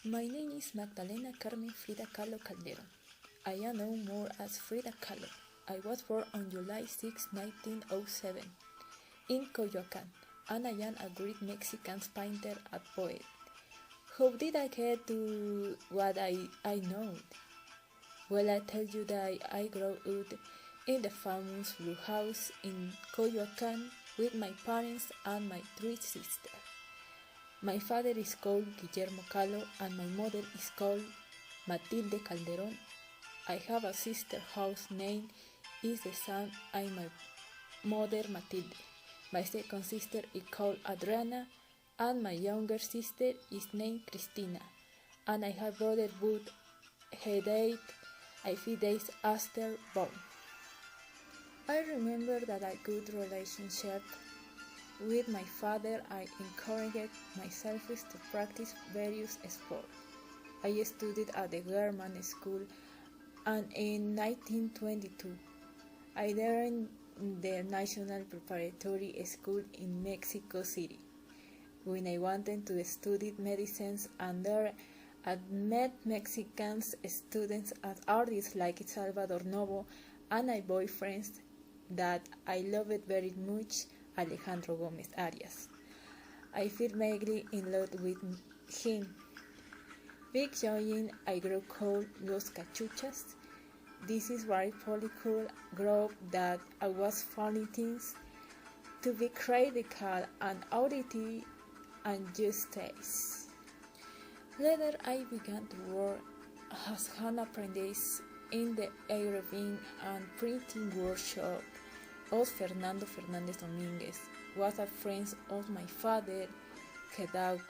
My name is Magdalena Carmen Frida Kahlo Calderon. I am known more as Frida Kahlo. I was born on July 6, 1907, in Coyoacán, and I am a great Mexican painter and poet. How did I get to what I know? Well, I tell you that I grew up in the famous blue house in Coyoacán with my parents and my three sisters. My father is called Guillermo Kahlo and my mother is called Matilde Calderon. I have a sister whose name is the same as my mother Matilde. My second sister is called Adriana and my younger sister is named Cristina. And I have brother but he died a few days after born. I remember that a good relationship with my father. I encouraged myself to practice various sports. I studied at the German school and in 1922 I joined the National Preparatory School in Mexico City when I wanted to study medicine, and there I met Mexican students and artists like Salvador Novo and my boyfriend that I loved very much, Alejandro Gomez Arias. I feel madly in love with him. Big join I grew called Los Cachuchas. This is very political group that I was finding things to be critical and authority and justice. Later I began to work as an apprentice in the engraving and printing workshop of Fernando Fernandez Dominguez, was a friend of my father who taught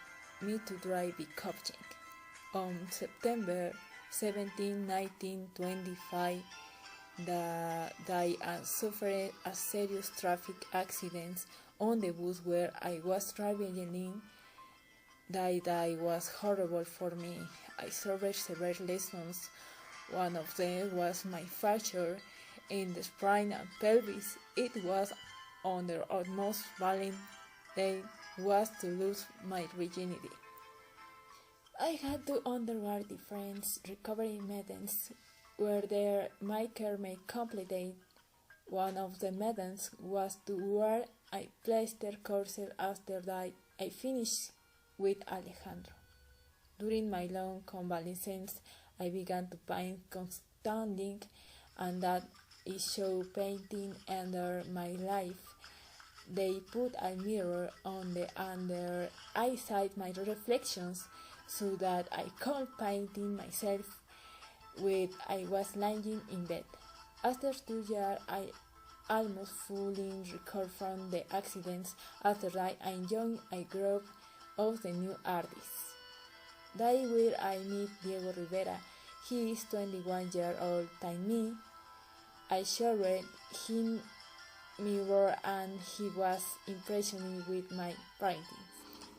me to drive a object. On September 17, 1925, I suffered a serious traffic accident on the bus where I was traveling. That was horrible for me. I suffered severe lessons. One of them was my fracture in the spine and pelvis. It was on the utmost violent day was to lose my virginity. I had to undergo different recovery methods where my care may complicate. One of the methods was to wear a plaster corset after that I finished with Alejandro. During my long convalescence, I began to paint constantly, and that is show painting under my life. They put a mirror on the under eyesight my reflections so that I could painting myself when I was lying in bed. After 2 years, I almost fully recovered from the accidents. After that, I joined a group of the new artists. That where I meet Diego Rivera. He is 21 years old than me. I showed him mirror and he was impressed with my paintings.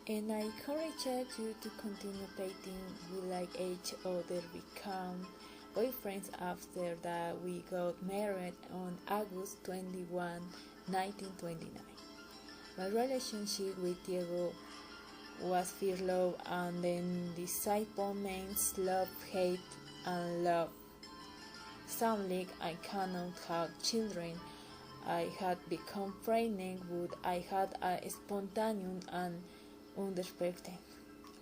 And I encourage you to continue painting. We like each other, become boyfriends after that. We got married on August 21, 1929. My relationship with Diego was fear love and then disappointments, love, hate, and love. Suddenly I cannot have children. I had become pregnant, but I had a spontaneous and unexpected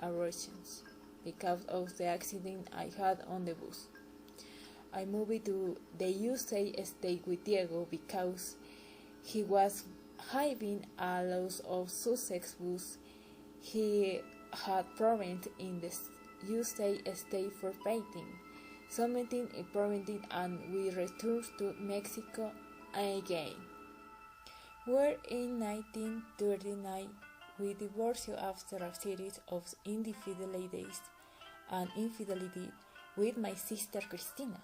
abortions because of the accident I had on the bus. I moved to the USA state with Diego because he was having a loss of Sussex bus. He had problems in the USA state for painting. Something improved and we returned to Mexico again. Where in 1939 we divorced after a series of infidelities and infidelity with my sister Cristina.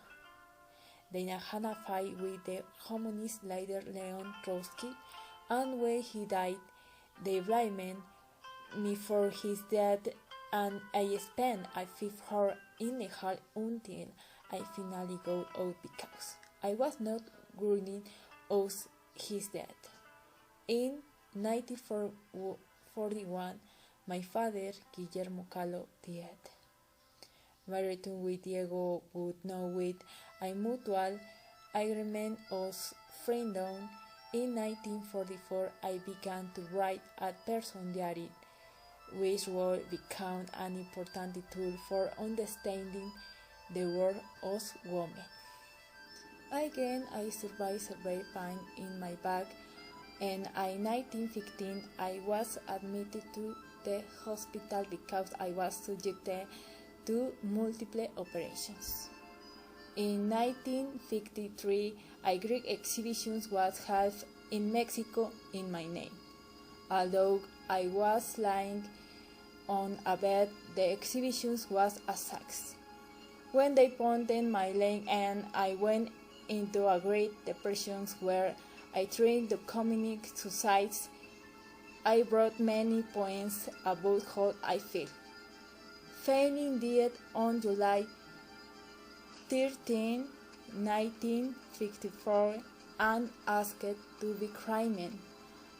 Then I had a fight with the communist leader Leon Trotsky, and when he died, they blamed me for his death, and I spent a 5 hours in the hall until I finally got out because I was not grieving of his death. In 1941, my father, Guillermo Kahlo, died. married with Diego would know it, a mutual agreement of freedom. In 1944, I began to write a personal diary, which would become an important tool for understanding the world of women. Again, I survived severe pain in my back, and in 1915 I was admitted to the hospital because I was subjected to multiple operations. In 1953, a Greek exhibition was held in Mexico in my name. Although I was lying on a bed, the exhibition was a success. When they pointed my leg and I went into a great depression where I tried to commit suicide, I wrote many poems about how I feel. Failing died on July 13, 1954, and asked to be cremated,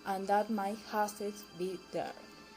and that my husband be there.